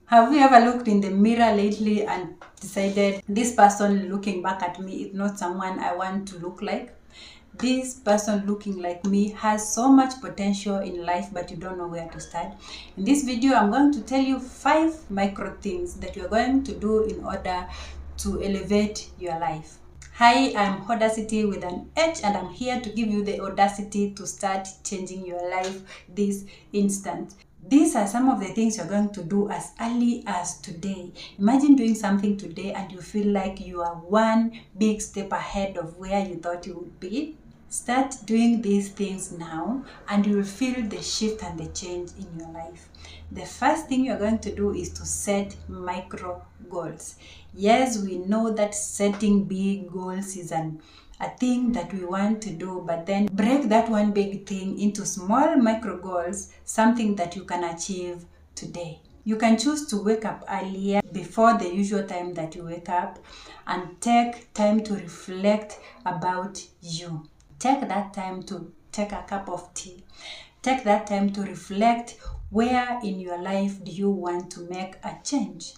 Have you ever looked in the mirror lately and decided this person looking back at me is not someone I want to look like? This person looking like me has so much potential in life, but you don't know where to start. In this video, I'm going to tell you 5 micro things that you're going to do in order to elevate your life. Hi, I'm Audacity with an H, and I'm here to give you the audacity to start changing your life this instant. These are some of the things you're going to do as early as today. Imagine doing something today and you feel like you are one big step ahead of where you thought you would be. Start doing these things now and you will feel the shift and the change in your life. The first thing you're going to do is to set micro goals. Yes, we know that setting big goals is a thing that we want to do, but then break that one big thing into small micro goals, something that you can achieve today. You can choose to wake up earlier before the usual time that you wake up and take time to reflect about you. Take that time to take a cup of tea. Take that time to reflect where in your life do you want to make a change.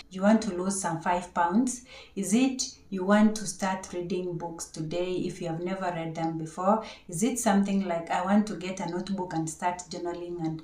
You want to lose some 5 pounds? Is it you want to start reading books today if you have never read them before? Is it something like I want to get a notebook and start journaling and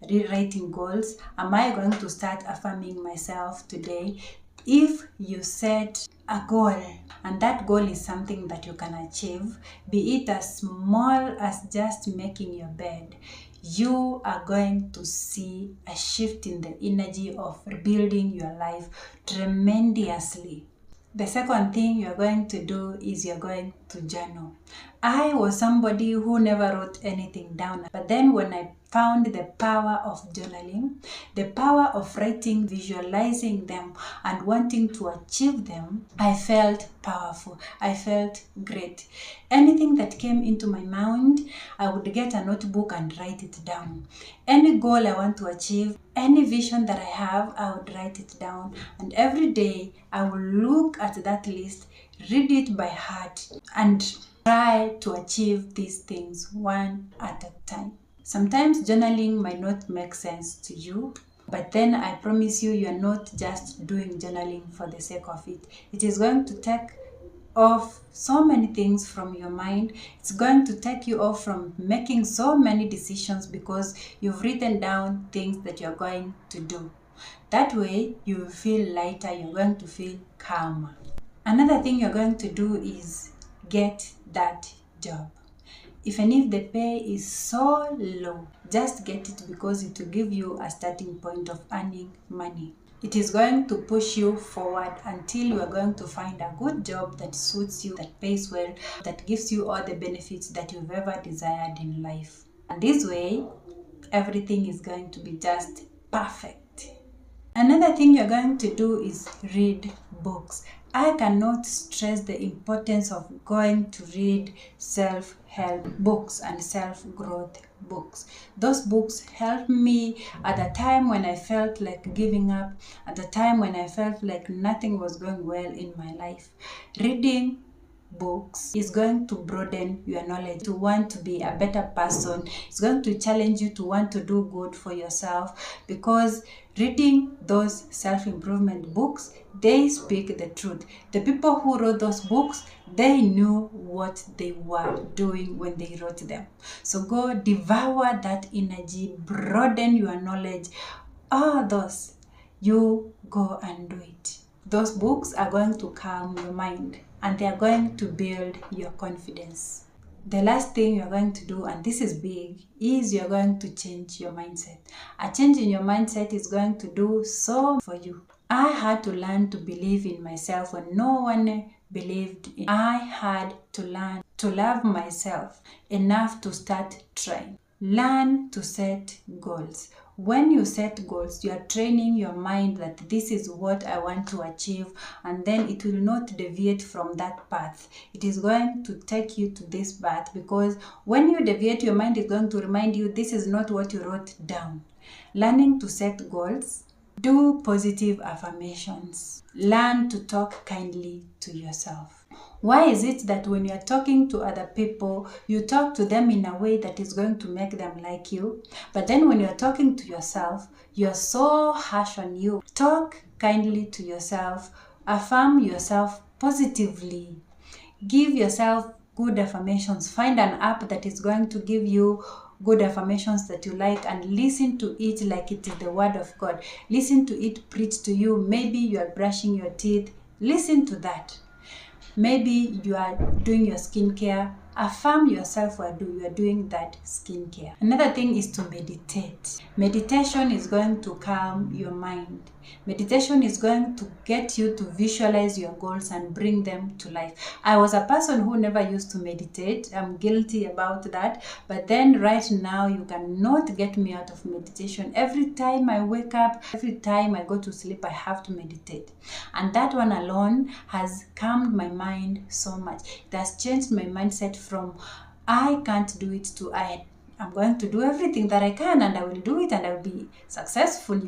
rewriting goals? Am I going to start affirming myself today? If you set a goal and that goal is something that you can achieve, be it as small as just making your bed, you are going to see a shift in the energy of rebuilding your life tremendously. The second thing you're going to do is you're going to journal. I was somebody who never wrote anything down, but then when I found the power of journaling, the power of writing, visualizing them, and wanting to achieve them, I felt powerful. I felt great. Anything that came into my mind, I would get a notebook and write it down. Any goal I want to achieve, any vision that I have, I would write it down. And every day, I will look at that list, read it by heart, and try to achieve these things one at a time. Sometimes journaling might not make sense to you, but then I promise you, you're not just doing journaling for the sake of it. It is going to take off so many things from your mind. It's going to take you off from making so many decisions because you've written down things that you're going to do. That way, you will feel lighter, you're going to feel calmer. Another thing you're going to do is get that job. Even if the pay is so low, just get it because it will give you a starting point of earning money. It is going to push you forward until you are going to find a good job that suits you, that pays well, that gives you all the benefits that you've ever desired in life. And this way, everything is going to be just perfect. Another thing you're going to do is read books. I cannot stress the importance of going to read self-help books and self-growth books. Those books helped me at the time when I felt like giving up, at the time when I felt like nothing was going well in my life. Reading books is going to broaden your knowledge, to want to be a better person. It's going to challenge you to want to do good for yourself because reading those self-improvement books, they speak the truth. The people who wrote those books, they knew what they were doing when they wrote them. So go devour that energy, broaden your knowledge. All those, you go and do it. Those books are going to calm your mind and they are going to build your confidence. The last thing you're going to do, and this is big, is you're going to change your mindset. A change in your mindset is going to do so for you. I had to learn to believe in myself when no one believed in me. I had to learn to love myself enough to start trying. Learn to set goals. When you set goals, you are training your mind that this is what I want to achieve, and then it will not deviate from that path. It is going to take you to this path because when you deviate, your mind is going to remind you this is not what you wrote down. Learning to set goals Do positive affirmations. Learn to talk kindly to yourself. Why is it that when you are talking to other people, you talk to them in a way that is going to make them like you? But then when you are talking to yourself, you are so harsh on you. Talk kindly to yourself. Affirm yourself positively. Give yourself good affirmations. Find an app that is going to give you good affirmations that you like and listen to it like it is the word of God. Listen to it preach to you. Maybe you are brushing your teeth. Listen to that. Maybe you are doing your skincare. Affirm yourself while you are doing that skincare. Another thing is to meditate. Meditation is going to calm your mind. Meditation is going to get you to visualize your goals and bring them to life. I was a person who never used to meditate. I'm guilty about that. But then right now, you cannot get me out of meditation. Every time I wake up, every time I go to sleep, I have to meditate. And that one alone has calmed my mind so much. It has changed my mindset from I can't do it to I'm going to do everything that I can and I will do it and I will be successful,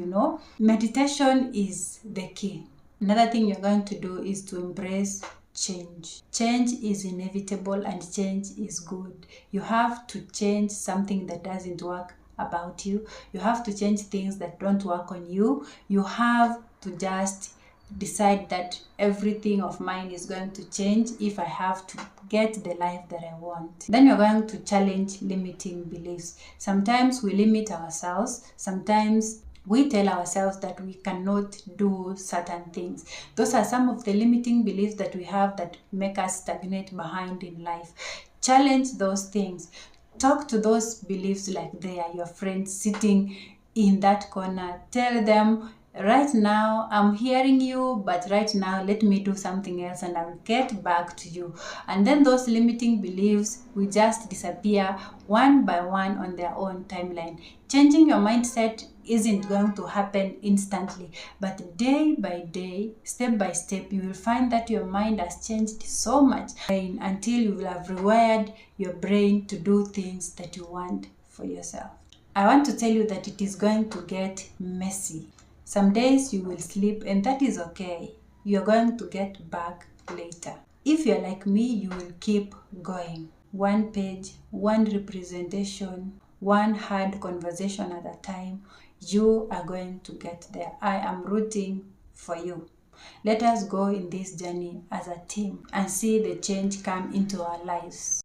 Meditation is the key. Another thing you're going to do is to embrace change. Change is inevitable and change is good. You have to change something that doesn't work about you. You have to change things that don't work on you. You have to just decide that everything of mine is going to change if I have to get the life that I want. Then you're going to challenge limiting beliefs. Sometimes we limit ourselves. Sometimes we tell ourselves that we cannot do certain things. Those are some of the limiting beliefs that we have that make us stagnate behind in life. Challenge those things. Talk to those beliefs like they are your friends sitting in that corner. Tell them, right now I'm hearing you, but right now let me do something else and I'll get back to you. And then those limiting beliefs will just disappear one by one on their own timeline. Changing your mindset isn't going to happen instantly, but day by day, step by step, you will find that your mind has changed so much until you will have rewired your brain to do things that you want for yourself. I want to tell you that it is going to get messy. Some days you will sleep and that is okay. You're going to get back later. If you're like me, you will keep going. One page, one representation, one hard conversation at a time. You are going to get there. I am rooting for you. Let us go in this journey as a team and see the change come into our lives.